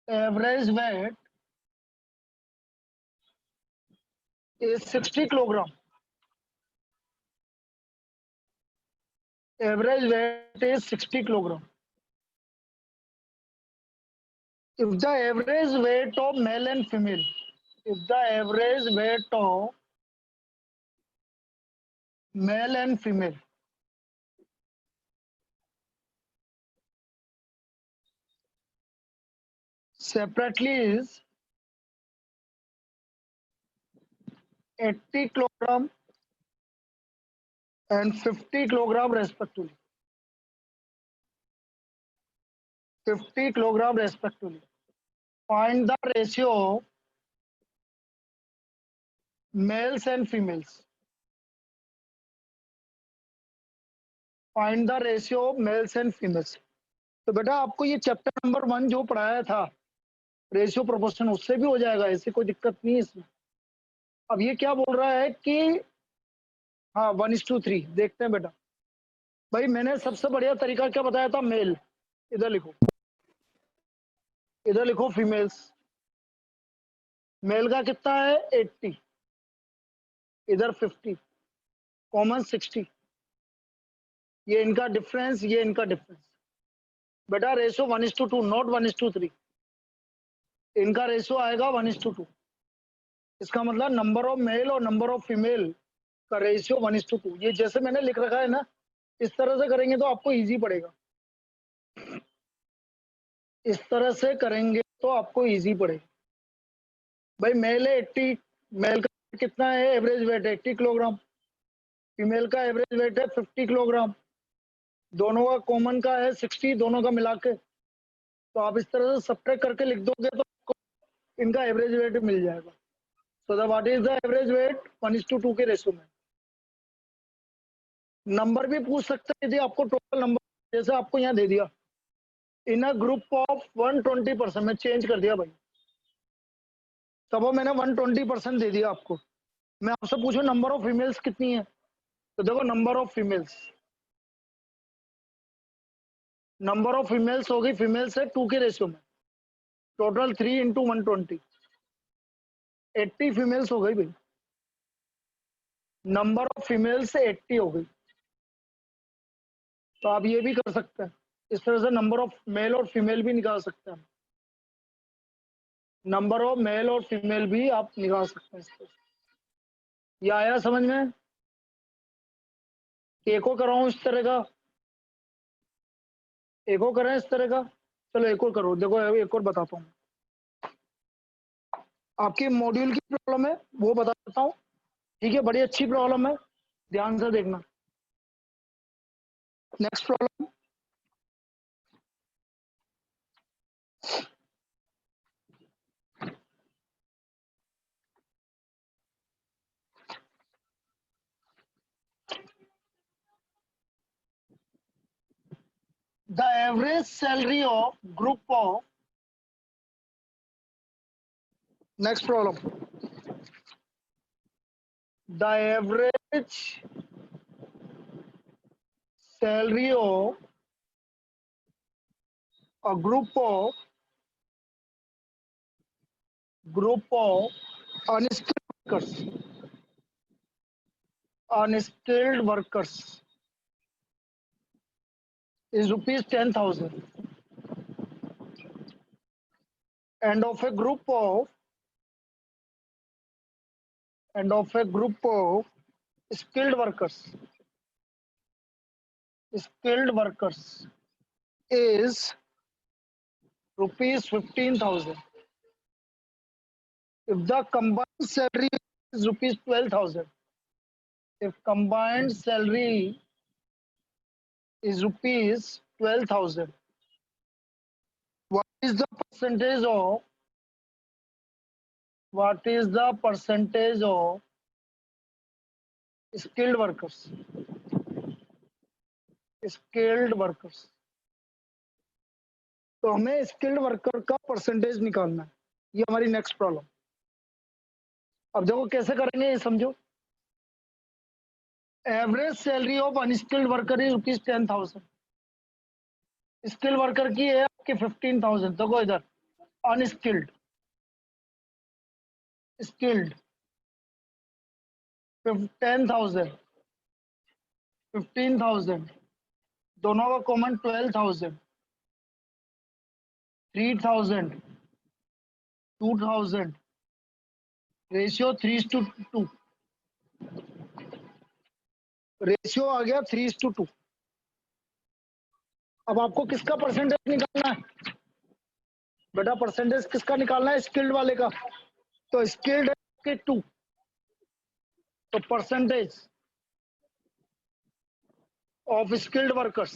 Average weight is 60 kilogram. Average weight is 60 kilogram. If the average weight of male and female, if the average weight of male and female separately is 80 kilogram and 50 kilogram respectively. 50 kilogram respectively. Find the ratio of males and females. Find the ratio of males and females. तो बेटा आपको ये chapter number 1 जो पढ़ाया था ratio proportion, उससे भी हो जाएगा, ऐसे कोई दिक्कत नहीं है इसमें। अब ये क्या बोल रहा है कि हाँ 1:3 देखते हैं बेटा। भाई मैंने सबसे बढ़िया तरीका क्या बताया था, मेल, इधर लिखो, इधर लिखो फीमेल्स। मेल का कितना है 80, इधर 50, कॉमन 60, ये इनका डिफरेंस, ये इनका डिफरेंस। बेटा रेशियो 1:2 नॉट 1:3, इनका रेशियो आएगा 1:2। इसका मतलब नंबर ऑफ मेल और नंबर ऑफ फीमेल का रेशियो 1:2। ये जैसे मैंने लिख रखा है ना, इस तरह से करेंगे तो आपको इजी पड़ेगा। इस तरह से करेंगे तो आपको इजी पड़ेगा। भाई मेल है 80, मेल का कितना है एवरेज वेट 80 किलोग्राम, फीमेल का एवरेज वेट है 50 किलोग्राम, दोनों का कॉमन का है 60, दोनों का मिला के। तो आप इस तरह से सब्ट्रैक्ट करके लिख दोगे तो आपको इनका एवरेज वेट मिल जाएगा। So the what is the average weight 1:2 के रेशियो में। नंबर भी पूछ सकते हैं यदि आपको टोटल नंबर, जैसे आपको यहाँ दे दिया इन अ ग्रुप ऑफ 120%, मैं चेंज कर दिया भाई, तब मैंने 120% दे दिया आपको। मैं आपसे पूछूं नंबर ऑफ फीमेल्स कितनी है, तो देखो number of females, number of females होगी, फीमेल्स है 2 के रेशियो में, टोटल 3 × 120, 80 फीमेल्स हो गई भाई। नंबर ऑफ फीमेल्स से 80 हो गई। तो आप ये भी कर सकते हैं, इस तरह से नंबर ऑफ मेल और फीमेल भी निकाल सकते हैं। नंबर ऑफ मेल और फीमेल भी आप निकाल सकते हैं इस तरह से। ये आया समझ में? एक और कराऊं इस तरह का, एक और करें इस तरह का, चलो एक और करो। देखो एक और बताता हूँ, आपकी मॉड्यूल की प्रॉब्लम है वो बता देता हूँ, ठीक है? बड़ी अच्छी प्रॉब्लम है, ध्यान से देखना। Next problem, the average salary of group of, next problem, the average salary of a group of unskilled workers is rupees 10,000, and of a group of skilled workers is rupees 15,000. If the combined salary is rupees 12,000, if combined salary is rupees 12,000, what is the percentage of skilled workers? तो हमें skilled worker का percentage निकालना है, ये हमारी next problem. अब देखो कैसे करेंगे ये समझो। Average salary of unskilled worker is rupees 10,000, skilled worker की है आपकी 15,000। देखो इधर अनस्किल्ड, स्किल्ड 10,000, 15,000, दोनों का कॉमन 12,000, 3,000, 2,000, रेशियो 3:2, रेशियो आ गया 3:2। अब आपको किसका परसेंटेज निकालना है बेटा? परसेंटेज किसका निकालना है? स्किल्ड वाले का। तो स्किल्ड के 2, तो percentage of skilled workers,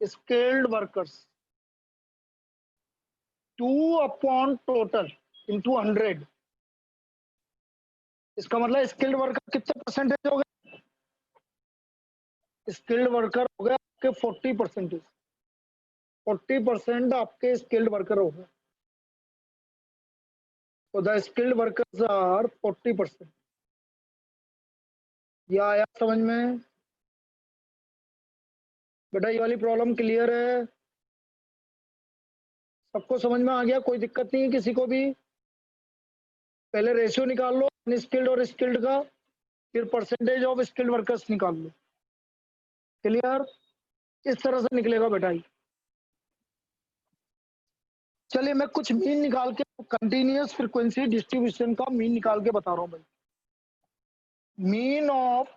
skilled workers 2 upon total into 100। इसका मतलब स्किल्ड वर्कर कितने परसेंटेज हो गए? स्किल्ड वर्कर हो गए आपके 40%, 40% आपके स्किल्ड वर्कर हो गए। तो द स्किल्ड वर्कर्स आर 40%। यह आया समझ में बेटा? ये वाली प्रॉब्लम क्लियर है? सबको समझ में आ गया? कोई दिक्कत नहीं है किसी को भी? पहले रेशियो निकाल लो अनस्किल्ड और स्किल्ड का, फिर परसेंटेज ऑफ स्किल्ड वर्कर्स निकाल लो। क्लियर? इस तरह से निकलेगा बेटा ये। चलिए मैं कुछ मीन निकाल के, कंटिन्यूअस फ्रीक्वेंसी डिस्ट्रीब्यूशन का मीन निकाल के बता रहा हूं भाई। Mean of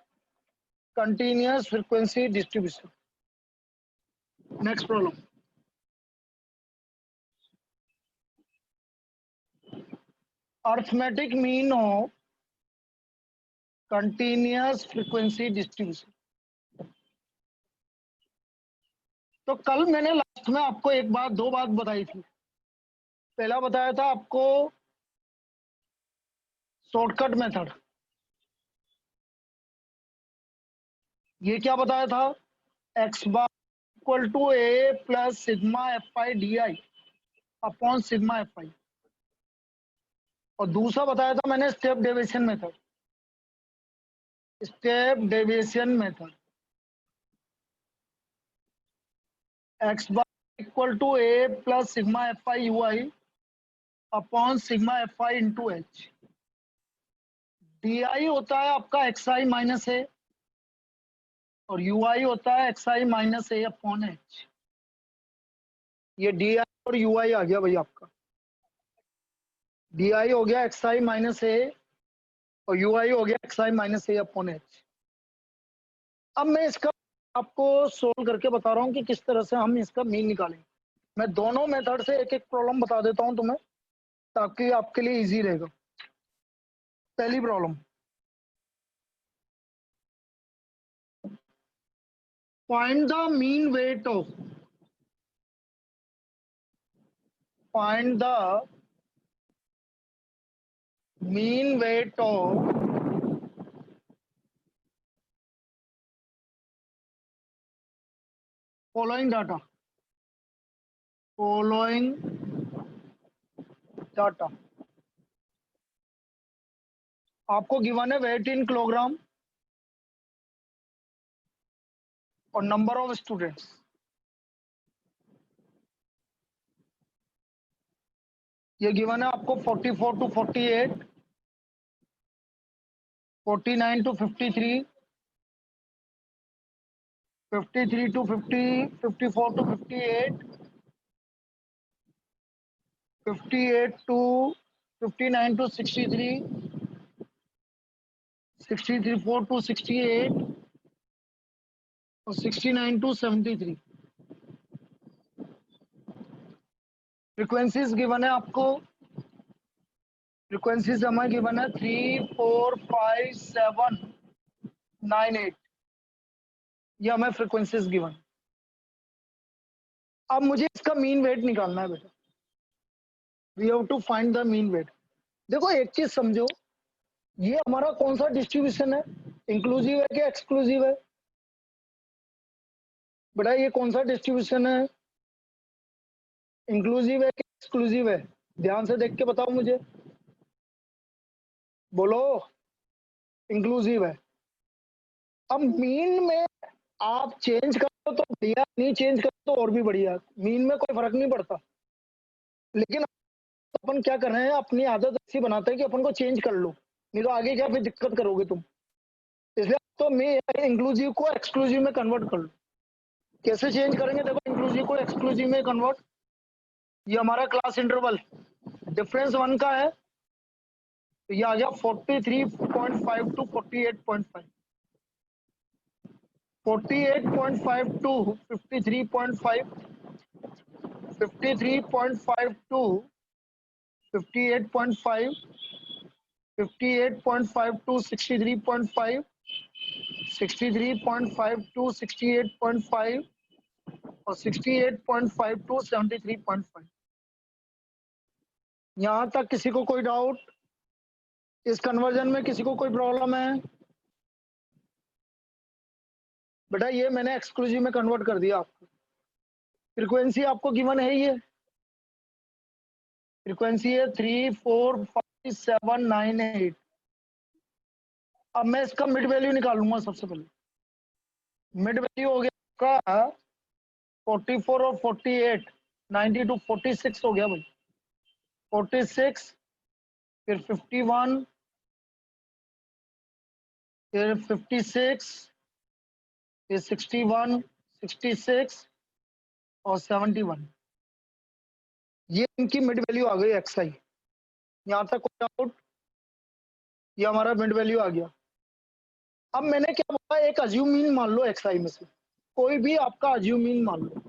continuous frequency distribution. Next problem, arithmetic mean of continuous frequency distribution. तो कल मैंने लास्ट में आपको एक बात, दो बात बताई थी। पहला बताया था आपको शॉर्टकट मेथड। ये क्या बताया था? X bar equal to A plus sigma F I D I upon sigma F i. और दूसरा बताया था मैंने step deviation method. Step deviation method x bar equal to A plus sigma F I you I upon sigma F i into h. D i होता है आपका x आई minus ए और you आई होता है एक्स आई माइनस ए अपॉन एच। ये D I और you I आ गया भाई आपका। डी आई हो गया एक्स आई माइनस ए और यू आई हो गया एक्स आई माइनस ए अपॉन एच। अब मैं इसका आपको सोल्व करके बता रहा हूँ कि किस तरह से हम इसका मीन निकालेंगे। मैं दोनों मेथड से एक एक प्रॉब्लम बता देता हूँ तुम्हें, ताकि आपके लिए इजी रहेगा। पहली problem, find the mean weight of, find the mean weight of following data, following data. आपको गिवन है वेट इन किलोग्राम और नंबर ऑफ स्टूडेंट्स। ये गिवन है आपको 44 to 48, 49 to 53, 53 to 50, 54 to 58, 58 to 59 to 63, 64 to 68 और 69 to 73। Frequencies given है आपको, frequencies हमें गिवन है 3, 4, 5, 7, 9, 8। ये हमें फ्रीक्वेंसीज गिवन। अब मुझे इसका मीन वेट निकालना है बेटा। We have to find the mean weight. देखो एक चीज समझो, ये हमारा कौन सा डिस्ट्रीब्यूशन है? इंक्लूसिव है कि एक्सक्लूसिव है? बेटा ये कौन सा डिस्ट्रीब्यूशन है? इंक्लूसिव है कि एक्सक्लूसिव है? ध्यान से देख के बताओ मुझे, बोलो। इंक्लूसिव है। अब मीन में आप चेंज करो तो बढ़िया, नहीं चेंज करो तो और भी बढ़िया। मीन में कोई फर्क नहीं पड़ता। लेकिन अपन क्या कर रहे हैं, अपनी आदत ऐसी बनाते हैं कि अपन को चेंज कर लो, नहीं तो आगे क्या फिर दिक्कत करोगे तुम। इसलिए तो मैं इंक्लूसिव को एक्सक्लूसिव में कन्वर्ट कर लो। कैसे चेंज करेंगे, देखो इंक्लूसिव को एक्सक्लूसिव में कन्वर्ट। ये हमारा क्लास इंटरवल डिफरेंस 1 का है, तो ये आ गया 43.5 to 48.5, 48.5 to 53.5, 53.5 to 58.5, 58.5 to 63.5, 63.5 to 68.5 और 68.5 टू 73.5। यहां तक किसी को कोई डाउट? इस कन्वर्जन में किसी को कोई प्रॉब्लम है? बेटा ये मैंने एक्सक्लूसिव में कन्वर्ट कर दिया आपको। फ्रीक्वेंसी आपको गिवन है, ये फ्रीक्वेंसी है 3456798। अब मैं इसका मिड वैल्यू निकालूंगा। सबसे पहले मिड वैल्यू हो गया आपका 44 और 48, 90 टू 46 हो गया भाई। 46 फिर 51 फिर 56 फिर 61, 66 और 71। ये इनकी मिड वैल्यू आ गई एक्स आई। यहाँ तक कोई डाउट? ये हमारा मिड वैल्यू आ गया। अब मैंने क्या बोला, एक अज्यूम मीन मान लो एक्स आई में से, कोई भी आपका अज्यूम मीन मान लो।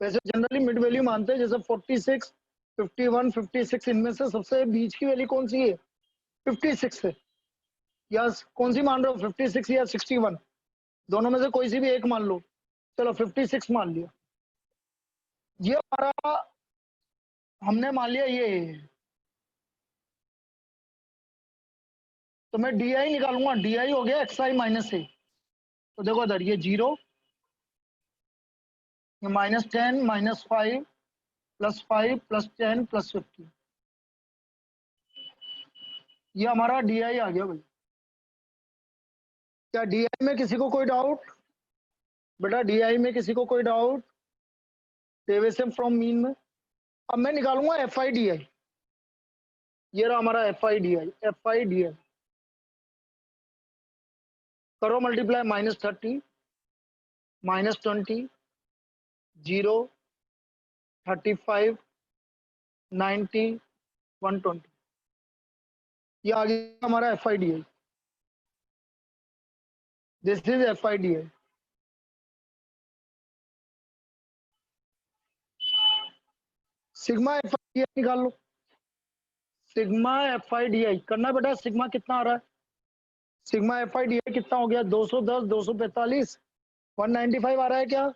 वैसे जनरली मिड वैल्यू मानते हैं, जैसे 46, 51, 56, इनमें से सबसे बीच की वैल्यू कौन सी है? 56 है। या कौन सी मान रहे हो, 56 या 61? दोनों में से कोई सी भी एक मान लो। चलो 56 मान लिया। ये हमारा हमने मान लिया ये, तो मैं डी आई निकालूंगा। डी आई हो गया एक्स आई माइनस ए। तो देखो इधर ये 0, ये -10, -5, +5, +10, +50। ये हमारा डी आई आ गया भाई। क्या डी आई में किसी को कोई डाउट? बेटा डी आई में किसी को कोई डाउट? डेविएशन फ्रॉम मीन में। अब मैं निकालूंगा एफ आई डी आई। ये रहा हमारा F I D I. F I D I करो मल्टीप्लाई, -30, -20, 0, 35, 90, 120। ये आ गया हमारा F I D I. This is F I D I. Sigma F I D I निकाल लो। Sigma F I D I करना बेटा। सिग्मा कितना आ रहा है? Sigma F I D I कितना हो गया? 210, 245, 195 आ रहा है क्या?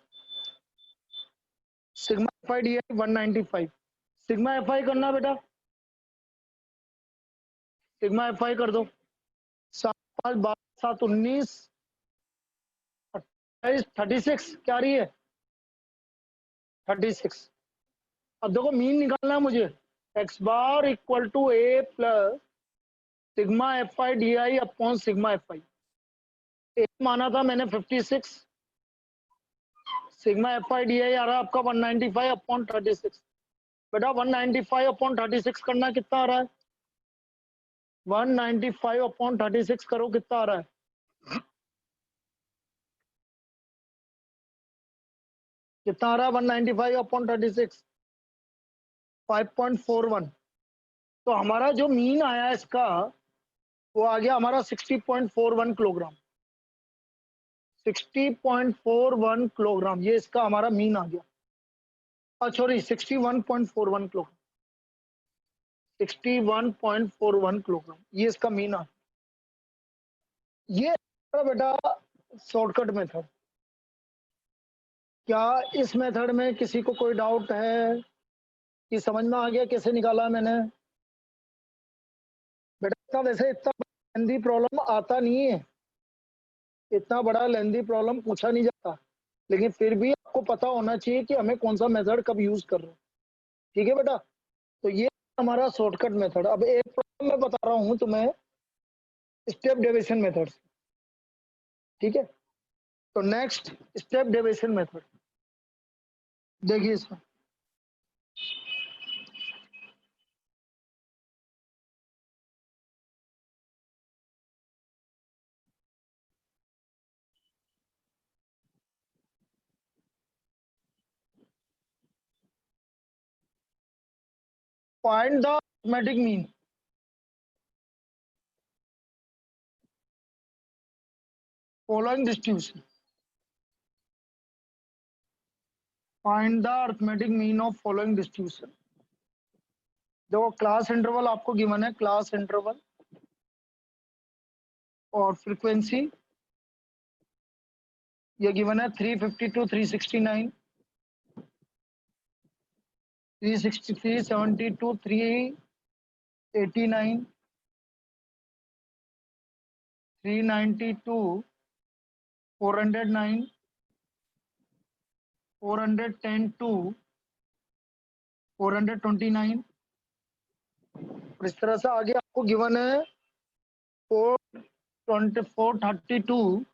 Sigma F I D I 195। Sigma F I करना बेटा। सिग्मा एफ आई कर दो। 7, 5, 12, 7, 19, 28, 36 क्या रही है? 36। अब देखो मीन निकालना है मुझे। X bar equal to A plus sigma F I D I upon sigma F I. A माना था मैंने 56, sigma F I D I आ रहा है आपका 195 अपॉन 36। बेटा 195 अपॉन 36 करना कितना आ रहा है? 195 अपॉन 36 करो, कितना आ रहा है? कितना आ रहा है 195 अपॉन 36? 5.41। तो हमारा जो मीन आया इसका, वो आ गया हमारा 60.41 किलोग्राम। 60.41 किलोग्राम ये इसका हमारा मीन आ गया। Sorry 61.41 kilogram. 61.41 किलोग्राम ये इसका मीन आ गया। ये बेटा शॉर्टकट मेथड। क्या इस मेथड में किसी को कोई डाउट है कि समझ में आ गया कैसे निकाला मैंने? बेटा वैसे इतना लेंदी प्रॉब्लम आता नहीं है, इतना बड़ा लेंदी प्रॉब्लम पूछा नहीं जाता, लेकिन फिर भी आपको पता होना चाहिए कि हमें कौन सा मेथड कब यूज कर रहे हैं। ठीक है बेटा, तो ये हमारा शॉर्टकट मेथड। अब एक प्रॉब्लम मैं बता रहा हूं तुम्हें स्टेप डेविएशन मेथड से। ठीक है, तो नेक्स्ट स्टेप डेविएशन मेथड देखिए इसमें। Find the arithmetic mean. Following distribution, find the arithmetic mean of following distribution. देखो क्लास इंटरवल आपको गिवन है, क्लास इंटरवल और फ्रीक्वेंसी ये गिवन है 352, 369, 363, 72, 389, 392, 409, 410 टू 429 और इस तरह से आगे आपको गिवन है 420, 432,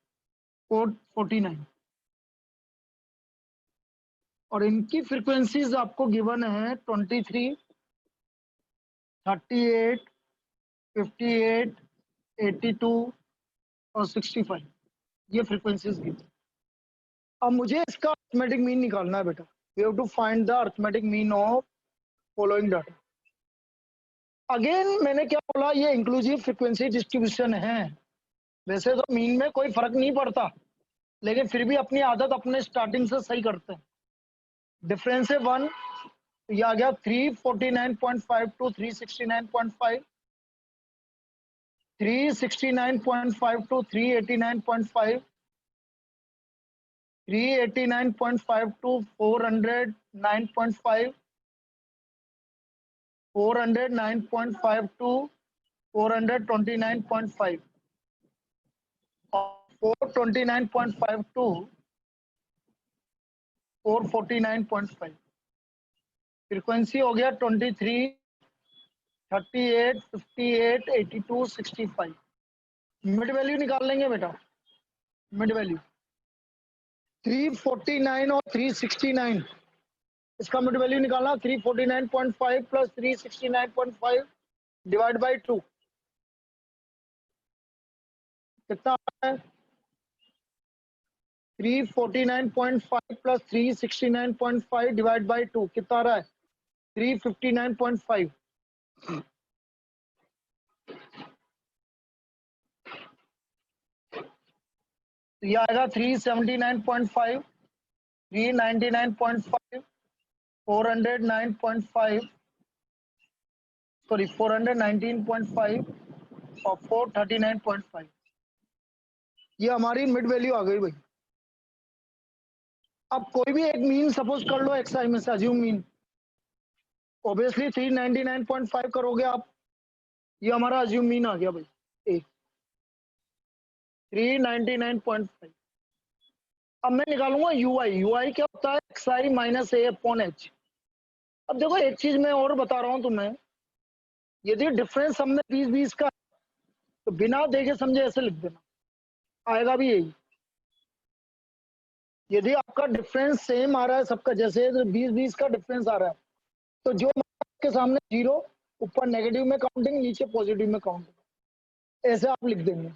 449 और इनकी फ्रीक्वेंसीज आपको गिवन है 23, 38, 58, 82 और 65। ये फ्रीक्वेंसीज गिवन। अब मुझे इसका अरिथमेटिक मीन निकालना है बेटा। We have to find the arithmetic mean of following data. Again मैंने क्या बोला, ये इंक्लूसिव फ्रीक्वेंसी डिस्ट्रीब्यूशन है। वैसे तो मीन में कोई फर्क नहीं पड़ता, लेकिन फिर भी अपनी आदत अपने स्टार्टिंग से सही करते हैं। डिफरेंस है 1, ये आ गया 349.5 टू 369.5, 369.5 टू 389.5, 389.5 टू 409.5, 409.5 टू 429.5 और 429.5 टू 449.5। फ्रीक्वेंसी हो गया 23, 38, 58, 82, 65। मिड वैल्यू निकाल लेंगे बेटा। मिड वैल्यू 349 और 369, इसका मिड वैल्यू निकालना 349.5 प्लस 369.5 डिवाइड बाई 2 कितना आता है? 349.5 प्लस 369.5 डिवाइड बाई 2 कितना आ रहा है? 359.5। तो ये आएगा 379.5, 399.5, 409.5, सॉरी 419.5 और 439.5। ये हमारी मिड वैल्यू आ गई भाई। अब कोई भी एक मीन सपोज कर लो एक्सआई में से, अज्यूम मीन। ऑब्वियसली 399.5 करोगे आप, ये हमारा अज्यूम मीन आ गया भाई। एक 399.5। अब मैं निकालूंगा यूआई। यूआई क्या होता है? एक्सआई माइनस ए अपॉन एच। अब देखो एक चीज मैं और बता रहा हूं तुम्हें, यदि डिफरेंस हमने 20-20 का तो बिना देखे समझे ऐसे लिख देना, आएगा भी यही। यदि आपका डिफरेंस सेम आ रहा है सबका, जैसे 20-20 का डिफरेंस आ रहा है, तो जो के सामने जीरो, ऊपर नेगेटिव में काउंटिंग, नीचे पॉजिटिव में काउंटिंग, ऐसे आप लिख देंगे।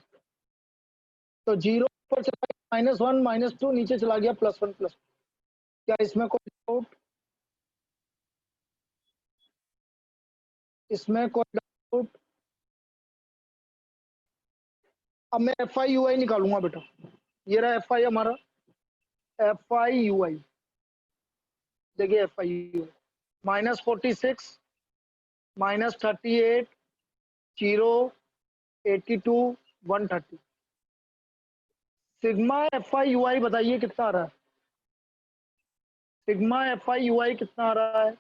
तो जीरो ऊपर चला गया -1, -2, नीचे चला गया +1, +2। क्या इसमें कोई डाउट? इसमें कोई डाउट? अब मैं एफ आई यू आई निकालूंगा बेटा। ये रहा एफ आई हमारा, एफ आई यू आई। देखिए F I you I -46, -38, 0, 82, 130। Sigma F I you I बताइए कितना आ रहा है? Sigma F I you I कितना आ रहा है?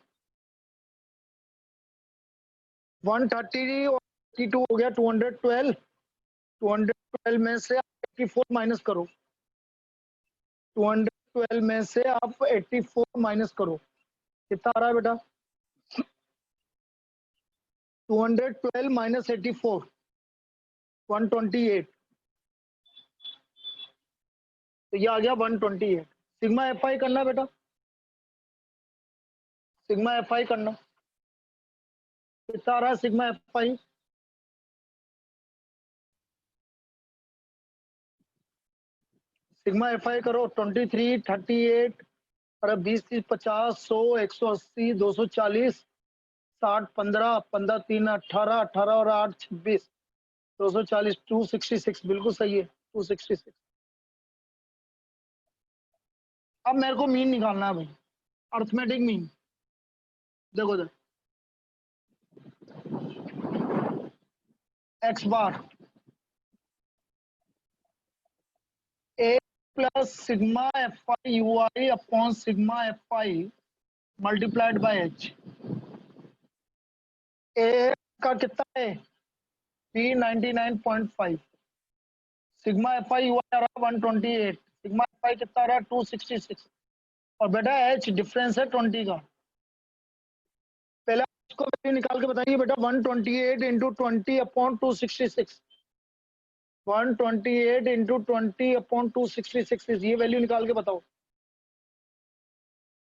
130 और 82 हो गया 212। 212 में से आप 84 माइनस करो। 212 में से आप 84 माइनस करो, कितना आ रहा है बेटा? 212 माइनस 84, 128। तो ये आ गया 128। सिग्मा एफ आई करना बेटा, सिग्मा एफ आई करना। कितना आ रहा है sigma F I? Sigma F I करो 23, 38 और 20, 30, 50, 100, 180, 240, 8 15 15 3 18 18 और 8 26 240 266 बिल्कुल सही है 266। अब मेरे को मीन निकालना है भाई, अर्थमेटिक मीन। देखो देखो X bar A plus sigma F I you I upon sigma F I multiplied by H. A का कितना है 399.5, sigma F I you I आ रहा है 128, सिग्मा एफ आई कितना आ रहा है 266, और बेटा एच डिफरेंस है 20 का। पहले उसको वैल्यू निकाल के बताइए बेटा, 128 इंटू 20 अपॉन 266, 128 इंटू 20 अपॉन 266, ये वैल्यू निकाल के बताओ,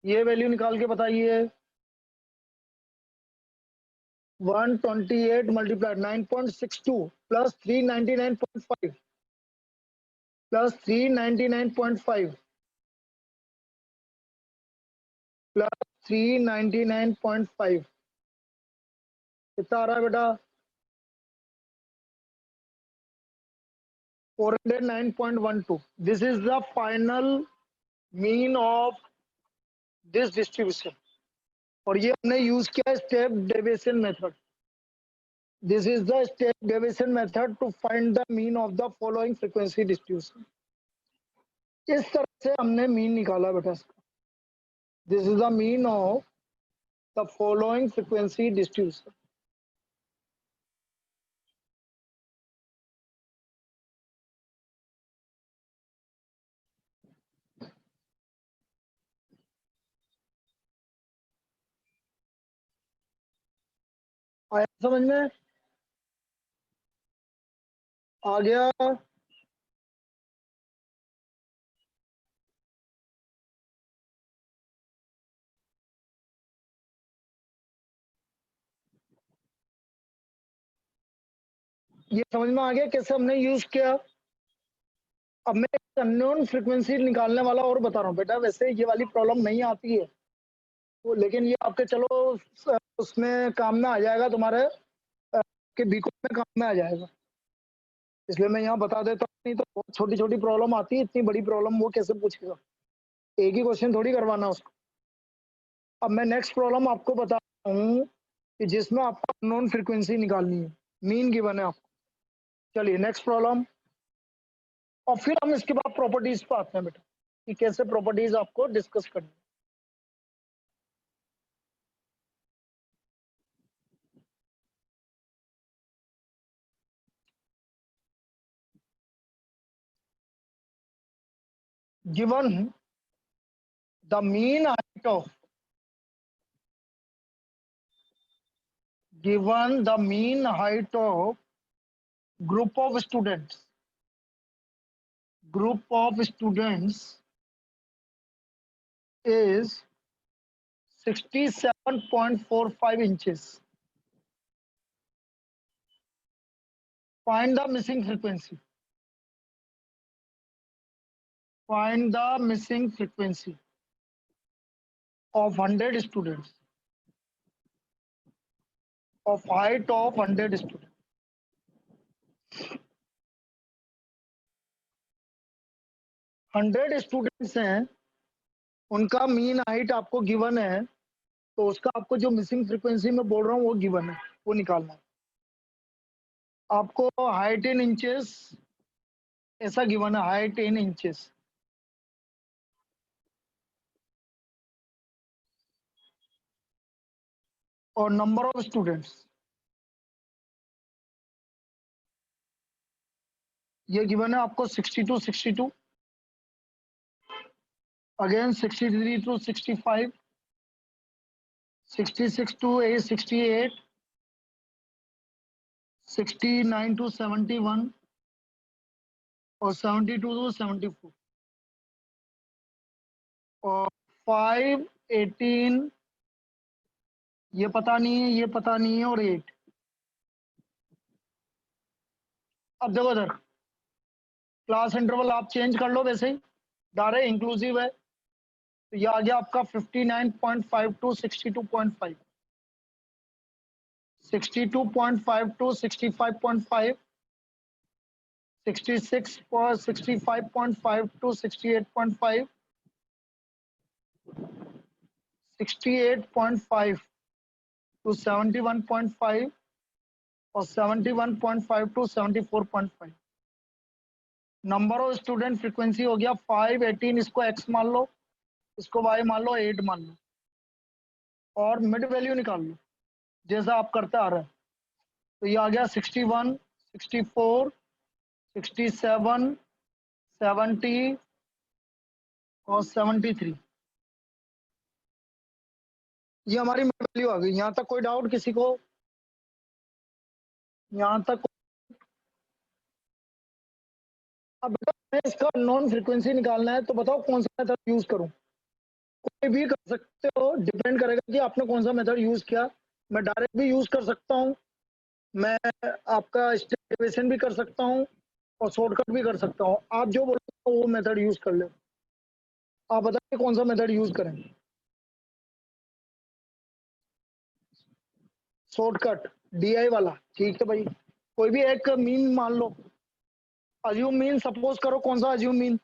ये वैल्यू निकाल के बताइए। 128 मल्टीप्लाइड 9.62 प्लस 399.5 प्लस 399.5 प्लस 399.5 कितना आ रहा है बेटा 409.12। This is the final mean of this distribution, और ये हमने यूज किया step deviation method. This is the step deviation method to find the mean of the following frequency distribution. इस तरह से हमने मीन निकाला बेटा इसका। This is the mean of the following frequency distribution. आया समझ में, आ गया। ये समझ में आ गया कैसे हमने यूज किया। अब मैं अननोन फ्रीक्वेंसी निकालने वाला और बता रहा हूँ बेटा, वैसे ये वाली प्रॉब्लम नहीं आती है तो, लेकिन ये आपके चलो उसमें काम में आ जाएगा, तुम्हारे के बीकॉम में काम में आ जाएगा, इसलिए मैं यहाँ बता देता हूँ। नहीं तो बहुत छोटी छोटी प्रॉब्लम आती है, इतनी बड़ी प्रॉब्लम वो कैसे पूछेगा, एक ही क्वेश्चन थोड़ी करवाना उसको। अब मैं नेक्स्ट प्रॉब्लम आपको बता रहा हूँ कि जिसमें आपको अननोन फ्रीक्वेंसी निकालनी है, मीन गिवन है आपको। चलिए नेक्स्ट प्रॉब्लम, और फिर हम इसके बाद प्रॉपर्टीज पे आते हैं बेटा कि कैसे प्रॉपर्टीज आपको डिस्कस करनी है। given the mean height of given the mean height of group of students is 67.45 inches. Find the missing frequency. Find the missing frequency of 100 students, of height of 100 students. 100 students हैं, उनका mean height आपको given है, तो उसका आपको जो missing frequency में बोल रहा हूँ वो गिवन है, वो निकालना है आपको। हाइट इन इंचेस ऐसा गिवन है, हाइट इन इंचेस, और नंबर ऑफ स्टूडेंट्स ये गिवन है आपको 62 62, अगेन 63 to 65, 66 to 68, 69 to 71 और 72 to 74 और 518 ये पता नहीं है, ये पता नहीं है, और 8। अब देखो इधर क्लास इंटरवल आप चेंज कर लो, वैसे ही डायरेक्ट इंक्लूसिव है, तो ये आ गया आपका 59.5 to 62.5। 62.5 to 65.5, 66 for 65.5 to 68.5, 68.5 to 71.5 और 71.5 to 74.5। Number of student frequency हो गया 5, 18, इसको x मान लो, इसको y मान लो, 8 मान लो और मिड वैल्यू निकाल लो जैसा आप करते आ रहे हैं। तो ये आ गया 61, 64, 67, 70 और 73। ये हमारी मिड वैल्यू आ गई। यहाँ तक कोई डाउट किसी को? यहाँ तक? अब बेटा इसका नॉन फ्रीक्वेंसी निकालना है तो बताओ कौन सा मेथड यूज करूं? कोई भी कर सकते हो, डिपेंड करेगा कि आपने कौन सा मेथड यूज किया। मैं डायरेक्ट भी यूज कर सकता हूं, मैं आपका स्टेप डेरिवेशन भी कर सकता हूं और शॉर्टकट भी कर सकता हूं। आप जो बोलो वो मेथड यूज कर ले। आप बताइए कौन सा मेथड यूज करें? शॉर्टकट DI वाला, ठीक है भाई। कोई भी एक मीन मान लो, अज्यूम मीन सपोज करो। कौन सा assume mean?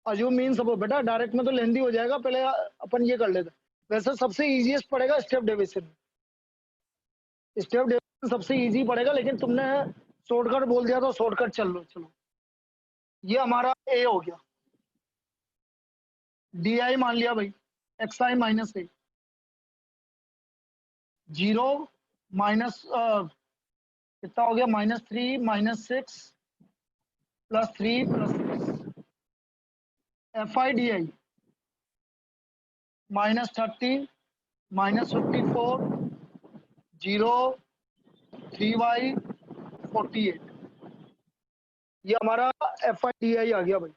Assume mean suppose. बेटा डायरेक्ट में तो लेंदी हो जाएगा, पहले अपन ये कर लेते। वैसे सबसे इजीएस्ट पड़ेगा स्टेप डेरिवेशन। स्टेप डेरिवेशन सबसे इजी पड़ेगा, लेकिन तुमने शॉर्टकट बोल दिया तो शॉर्टकट चल लो। चलो ये हमारा ए हो गया, DI मान लिया भाई, XI माइनस ए, 0 माइनस कितना हो गया, -3 -6 +3 +6। FI DI -30 -54 0 3y 48। ये हमारा FI DI आ गया भाई,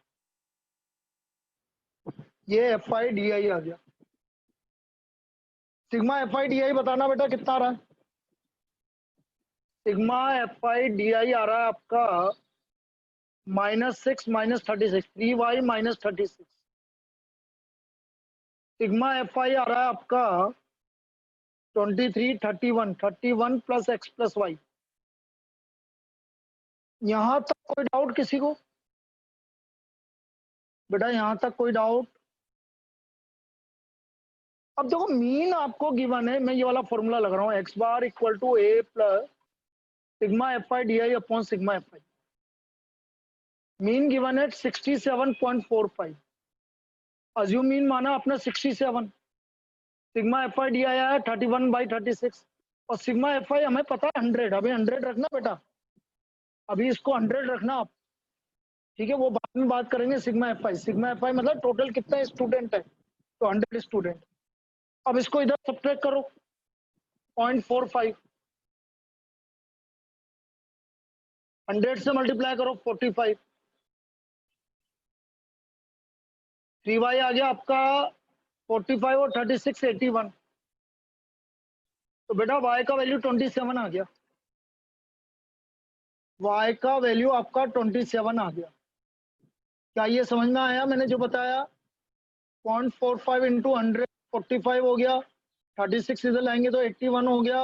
ये FI DI आ गया। सिग्मा FI DI बताना बेटा कितना आ रहा है? सिग्मा FI DI आ रहा है आपका -6 -36, 3y -36। सिग्मा FI आ रहा है आपका 23 31, 31 + x + y। यहां तक कोई डाउट किसी को? बेटा यहां तक कोई डाउट? अब देखो मीन आपको गिवन है, मैं ये वाला फॉर्मूला लग रहा हूँ, x bar equal to a plus sigma FI DI upon sigma FI। Mean given है 67.45। अज्यूम मीन माना अपना 67, सिग्मा FI DI आया 31/36 और सिग्मा FI हमें पता है 100। अभी 100 रखना बेटा, अभी इसको 100 रखना आप, ठीक है? वो बाद में बात करेंगे। सिग्मा FI मतलब टोटल कितना स्टूडेंट है, तो 100 स्टूडेंट। अब इसको इधर सब्ट्रैक्ट करो, 0.45, 100 से मल्टीप्लाई करो 45, 3y आ गया आपका 45 और 36 81। तो बेटा y का वैल्यू 27 आ गया, y का वैल्यू आपका 27 आ गया। क्या ये समझ में आया मैंने जो बताया? 0.45 इंटू 100 45 हो गया, 36 इधर लाएंगे तो 81 हो गया,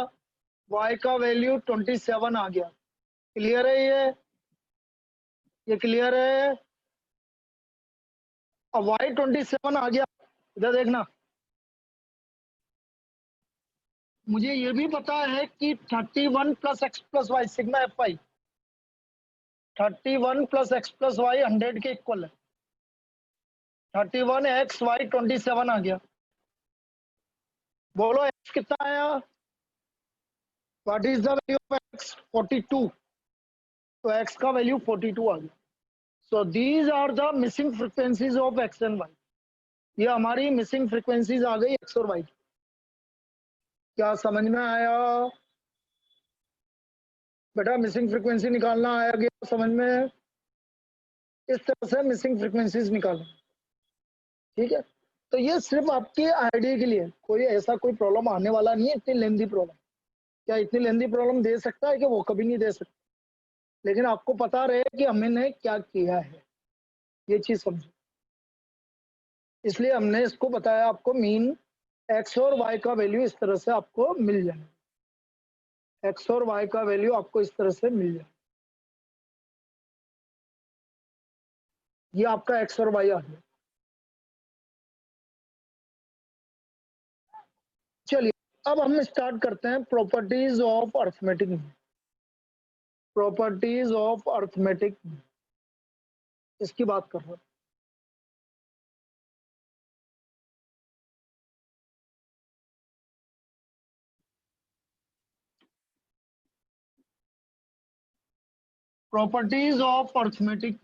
y का वैल्यू 27 आ गया। क्लियर है ये क्लियर है? अब y 27 आ गया, इधर देखना। मुझे ये भी पता है कि 31 + x + y sigma FI 31 + x + y 100 के इक्वल है। 31 x y 27 आ गया। बोलो x कितना आया? What is the value of x? 42। तो x का वैल्यू 42 आ गया। So these are the missing frequencies of x and y। ये हमारी मिसिंग फ्रीक्वेंसीज आ गई x और y की। क्या समझ में आया बेटा? मिसिंग फ्रीक्वेंसी निकालना आया गया समझ में? इस तरह से मिसिंग फ्रीक्वेंसीज निकालना, ठीक है? तो ये सिर्फ आपके आइडिया के लिए, कोई ऐसा कोई प्रॉब्लम आने वाला नहीं है इतनी लेंदी प्रॉब्लम। क्या इतनी लेंदी प्रॉब्लम दे सकता है कि वो कभी नहीं दे सकता, लेकिन आपको पता रहे कि हमने क्या किया है, ये चीज समझो। इसलिए हमने इसको बताया आपको मीन एक्स और वाई का वैल्यू इस तरह से आपको मिल जाएगा, एक्स और वाई का वैल्यू आपको इस तरह से मिल जाएगा। ये आपका एक्स और वाई आ गया। चलिए अब हम स्टार्ट करते हैं properties of arithmetic mean. Properties of arithmetic इसकी बात कर रहा हूं। Properties of arithmetic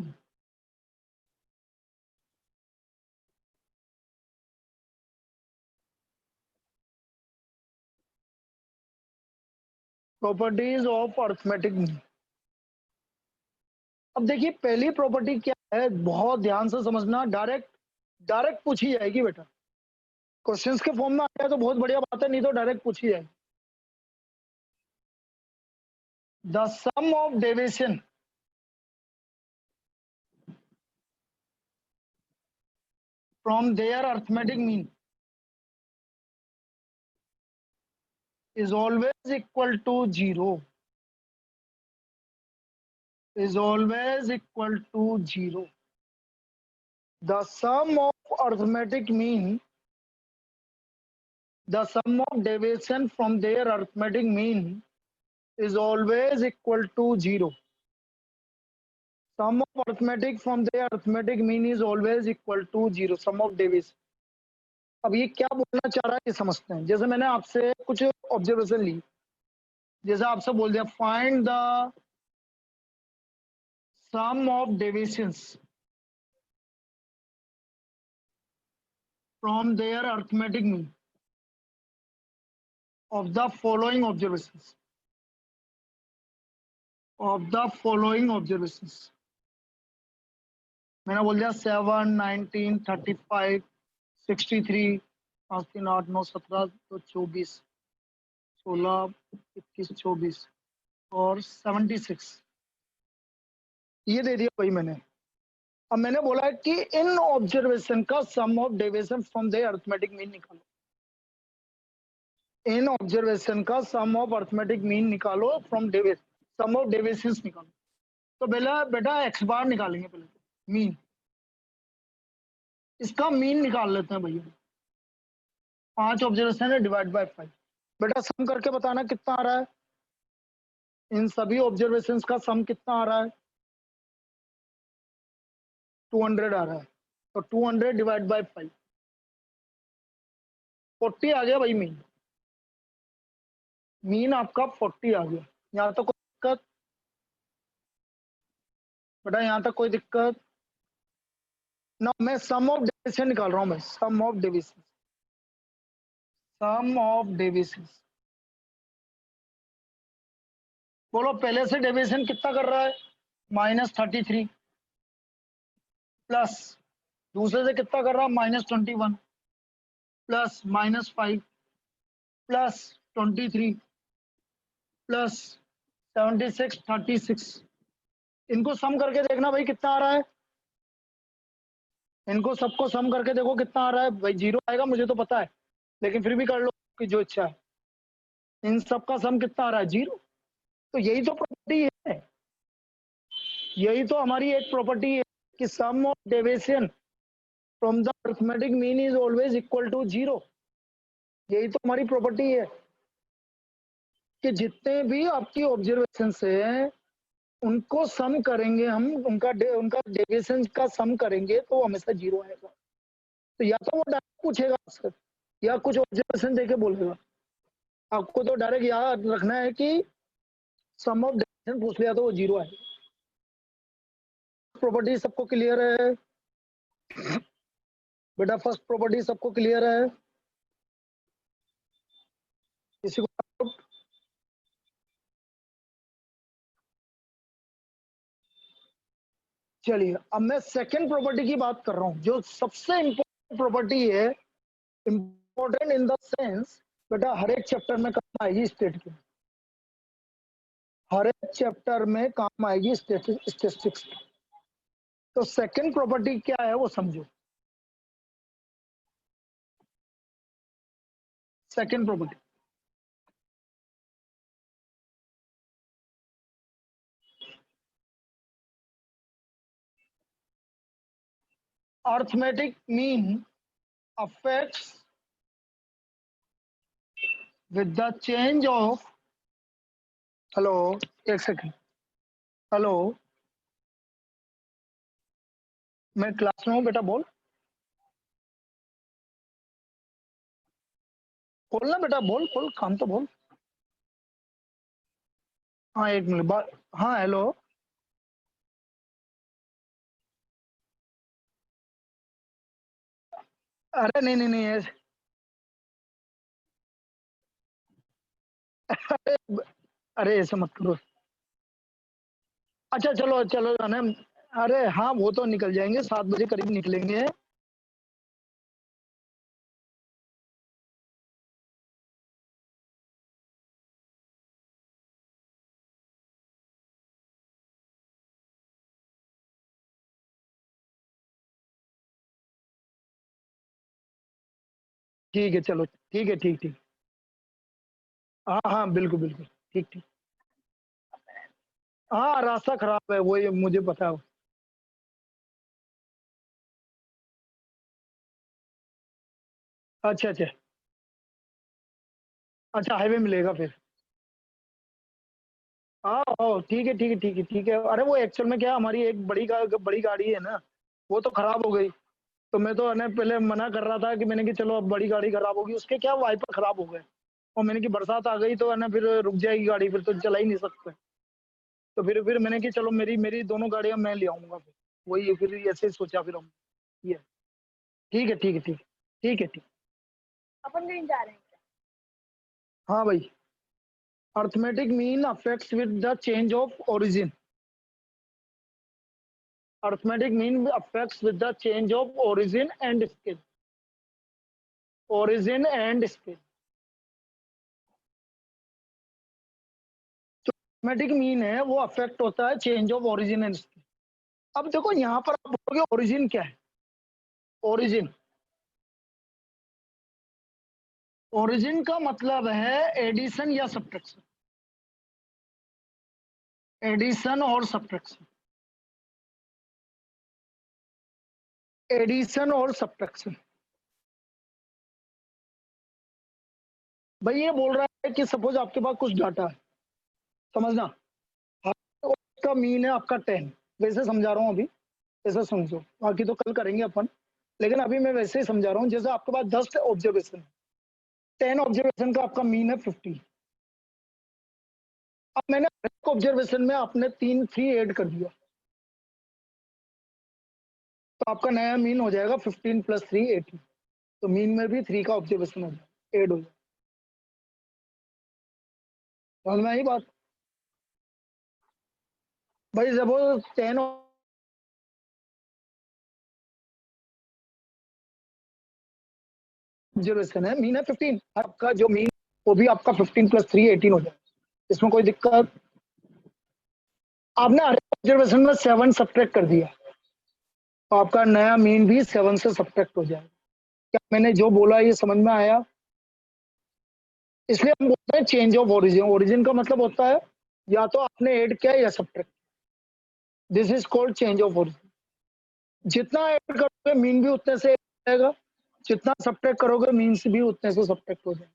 properties of arithmetic mean. अब देखिए पहली प्रॉपर्टी क्या है, बहुत ध्यान से समझना, डायरेक्ट डायरेक्ट पूछी जाएगी बेटा। क्वेश्चंस के फॉर्म में आ जाए तो बहुत बढ़िया बात है, नहीं तो डायरेक्ट पूछी जाएगी। The sum of deviation from their arithmetic mean is always equal to 0, is always equal to 0. The sum of arithmetic mean, the sum of deviation from their arithmetic mean is always equal to 0. Sum of arithmetic from their arithmetic mean is always equal to 0. Sum of deviation. अब ये क्या बोलना चाह रहा है ये समझते हैं। जैसे मैंने आपसे कुछ ऑब्जर्वेशन ली, जैसे आपसे बोल दिया find the sum of deviations from their arithmetic mean of the following observations, of the following observations। मैंने बोल दिया 7, 19, 35, 63, 5, 3, 8, 9, 17, 24, 16, 21, 24 और 76 ये दे दिया भाई मैंने। अब मैंने बोला कि इन ऑब्जर्वेशन का sum of deviation from the arithmetic mean निकालो। इन ऑब्जर्वेशन का सम ऑफ अर्थमेटिक मीन निकालो from deviation, sum of deviations निकालो। तो बेटा एक्स बार निकालेंगे पहले तो मीन, इसका मीन निकाल लेते हैं भैया। 5 ऑब्जर्वेशन है, डिवाइड बाय 5। बेटा सम करके बताना कितना आ रहा है, इन सभी ऑब्जर्वेशंस का सम कितना आ रहा है, 200 आ रहा है। तो 200 डिवाइड बाय 5, 40 आ गया भाई मीन। मीन आपका 40 आ गया। यहाँ तक कोई दिक्कत बेटा, यहाँ तक कोई दिक्कत ना। मैं सम ऑफ डेविएशन निकाल रहा हूँ, मैं sum of deviation, sum of deviation. बोलो पहले से डेविएशन कितना कर रहा है, -33, प्लस दूसरे से कितना कर रहा है, -21, प्लस -5, प्लस 23, प्लस 76, 36। इनको सम करके देखना भाई कितना आ रहा है, इनको सबको सम करके देखो कितना आ रहा है भाई। 0 आएगा मुझे तो पता है, लेकिन फिर भी कर लो कि जो इच्छा है। इन सबका सम कितना आ रहा है, 0। तो यही तो प्रॉपर्टी है, यही तो हमारी एक प्रॉपर्टी है कि sum of deviation from the arithmetic mean is always equal to 0। यही तो हमारी प्रॉपर्टी है कि जितने भी आपकी ऑब्जर्वेशन है उनको सम करेंगे हम, उनका डेविएशन का सम करेंगे तो हमेशा 0 आएगा। तो या तो वो डायरेक्ट पूछेगा आपसे या कुछ ऑब्जर्वेशन देके बोलेगा। आपको तो डायरेक्ट याद रखना है कि सम ऑफ डेविएशन पूछ लिया तो वो 0 आएगा। प्रॉपर्टी सबको क्लियर है बेटा, फर्स्ट प्रॉपर्टी सबको क्लियर है, किसी को? चलिए अब मैं सेकंड प्रॉपर्टी की बात कर रहा हूं, जो सबसे इंपॉर्टेंट प्रॉपर्टी है। इंपॉर्टेंट इन द सेंस बेटा हर एक चैप्टर में काम आएगी स्टेट की, हर एक चैप्टर में काम आएगी स्टेटिस्टिक्स की। तो सेकंड प्रॉपर्टी क्या है वो समझो। Second property, arithmetic mean affects with the change of, hello, एक सेकंड, हेलो, मैं क्लास में हूँ बेटा, बोल ना बेटा, बोल बोल, काम तो बोल। हाँ एक मिनट बाद, हाँ हेलो, अरे नहीं नहीं नहीं अरे ऐसे मत करो। अच्छा चलो चलो ना, अरे हाँ वो तो निकल जाएंगे, 7 बजे करीब निकलेंगे। ठीक है चलो, ठीक है, ठीक ठीक, हाँ हाँ बिल्कुल बिल्कुल, ठीक ठीक, हाँ रास्ता खराब है वो, ये मुझे पता है। अच्छा अच्छा, अच्छा हाईवे मिलेगा फिर। हाँ हाँ ठीक है ठीक है ठीक है ठीक है, अरे वो एक्चुअल में क्या है, हमारी एक बड़ी गाड़ी है ना, वो तो खराब हो गई। तो मैं तो है ना पहले मना कर रहा था कि मैंने कि चलो अब बड़ी गाड़ी खराब होगी, उसके क्या वाइपर खराब हो गए, और मैंने कि बरसात आ गई तो है ना फिर रुक जाएगी गाड़ी, फिर तो चला ही नहीं सकते। तो फिर मैंने कि चलो मेरी मेरी दोनों गाड़ियां मैं ले आऊंगा, फिर वही फिर ऐसे ही सोचा फिर हम ये। ठीक है ठीक है ठीक है ठीक है ठीक। अपन कहीं जा रहे हैं क्या? हाँ भाई, arithmetic mean affects with the change of origin, arithmetic mean affects with the change of origin and scale, origin and scale. Arithmetic mean है वो अफेक्ट होता है change of origin and scale. अब देखो यहाँ पर आप बोलोगे ओरिजिन क्या है, ओरिजिन, ओरिजिन का मतलब है एडिशन या सब्ट्रैक्शन, एडिशन और सब्ट्रैक्शन, एडिशन और सब्ट्रैक्शन। भाई ये बोल रहा है कि सपोज आपके पास कुछ डाटा है, समझना, का मीन है आपका 10, वैसे समझा रहा हूँ अभी, ऐसा समझो, बाकी तो कल करेंगे अपन, लेकिन अभी मैं वैसे ही समझा रहा हूँ, जैसे आपके पास 10 ऑब्जर्वेशन, 10 ऑब्जर्वेशन का आपका मीन है 50। अब मैंने एक ऑब्जर्वेशन में आपने 3 ऐड कर दिया, तो आपका नया मीन हो जाएगा 15 + 3 18, तो मीन में भी 3 का ऑब्जर्वेशन हो जाएगा, ऐड हो जाएगा। समझ में आई बात? भाई जब वो 10 ऑब्जर्वेशन है, मीन है 15, आपका जो मीन वो भी आपका 15 + 3 18 हो जाएगा, इसमें कोई दिक्कत? आपने हर ऑब्जर्वेशन में 7 सब्ट्रैक्ट कर दिया, तो आपका नया मीन भी 7 से सब्ट्रैक्ट हो जाएगा। क्या मैंने जो बोला ये समझ में आया? इसलिए हम बोलते हैं चेंज ऑफ ओरिजिन, ओरिजिन का मतलब होता है या तो आपने ऐड किया या subtract, this is called change of origin. जितना ऐड करोगे मीन भी उतने से add हो जाएगा, जितना सब्ट्रैक्ट करोगे मीन्स भी उतने से सब्ट्रैक्ट हो जाएगा।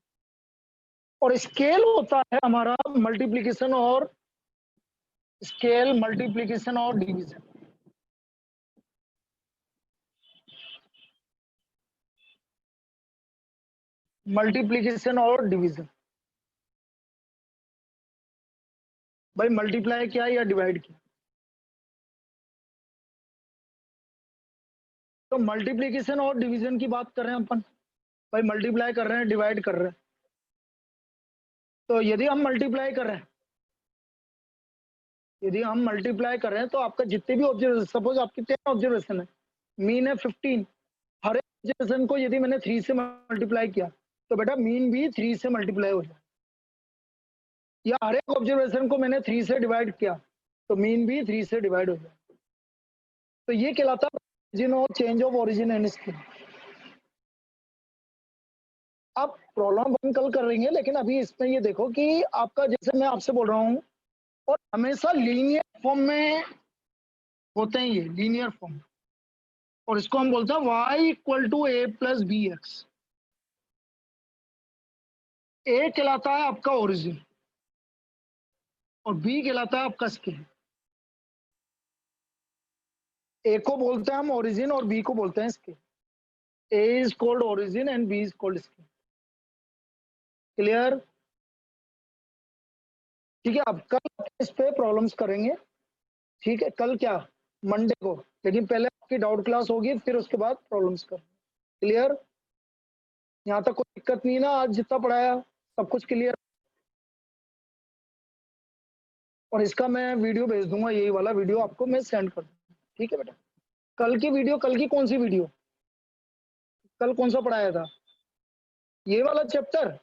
और स्केल होता है हमारा मल्टीप्लीकेशन और, स्केल मल्टीप्लीकेशन और डिवीजन, मल्टीप्लीकेशन और डिवीजन। भाई मल्टीप्लाई किया या डिवाइड किया, तो मल्टीप्लीकेशन और डिवीजन की बात कर रहे हैं अपन। भाई मल्टीप्लाई कर रहे हैं, डिवाइड कर रहे हैं, तो यदि हम मल्टीप्लाई कर रहे हैं, यदि हम मल्टीप्लाई कर रहे हैं तो आपका जितने भी ऑब्जर्वेशन, सपोज आपकी 10 ऑब्जर्वेशन है, मीन है 15, हर एक ऑब्जर्वेशन को यदि मैंने 3 से मल्टीप्लाई किया तो बेटा मीन भी 3 से मल्टीप्लाई हो जाए, या हर एक ऑब्जर्वेशन को मैंने 3 से डिवाइड किया तो मीन भी 3 से डिवाइड हो जाए। तो ये कहलाता है ओरिजिन और change of origin and scale. आप प्रॉब्लम वन कल कर रही हैं, लेकिन अभी इसमें ये देखो कि आपका, जैसे मैं आपसे बोल रहा हूँ, और हमेशा लीनियर फॉर्म में होते हैं, ये लीनियर फॉर्म, और इसको हम बोलते हैं y equal to A plus B X. A कहलाता है आपका ओरिजिन और बी कहलाता है आपका स्केल। ए को बोलते हैं हम ओरिजिन और बी को बोलते हैं scale. A is called origin and b is called scale. Clear? ठीक है, अब कल इस पे प्रॉब्लम्स करेंगे। ठीक है, कल क्या, मंडे को, लेकिन पहले आपकी डाउट क्लास होगी, फिर उसके बाद प्रॉब्लम्स करेंगे। क्लियर? यहाँ तक कोई दिक्कत नहीं ना? आज जितना पढ़ाया सब कुछ क्लियर? और इसका मैं वीडियो भेज दूंगा, यही वाला वीडियो आपको मैं सेंड कर दूंगा। ठीक है बेटा? कल की वीडियो, कल की कौन सी वीडियो, कल कौन सा पढ़ाया था? ये वाला चैप्टर?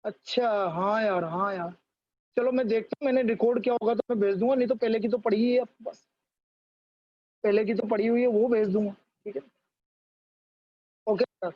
अच्छा, हाँ यार, हाँ यार, चलो मैं देखता हूँ, मैंने रिकॉर्ड किया होगा तो मैं भेज दूंगा, नहीं तो पहले की तो पढ़ी ही है आपके पास, पहले की तो पढ़ी हुई है, वो भेज दूंगा। ठीक है, ओके सर।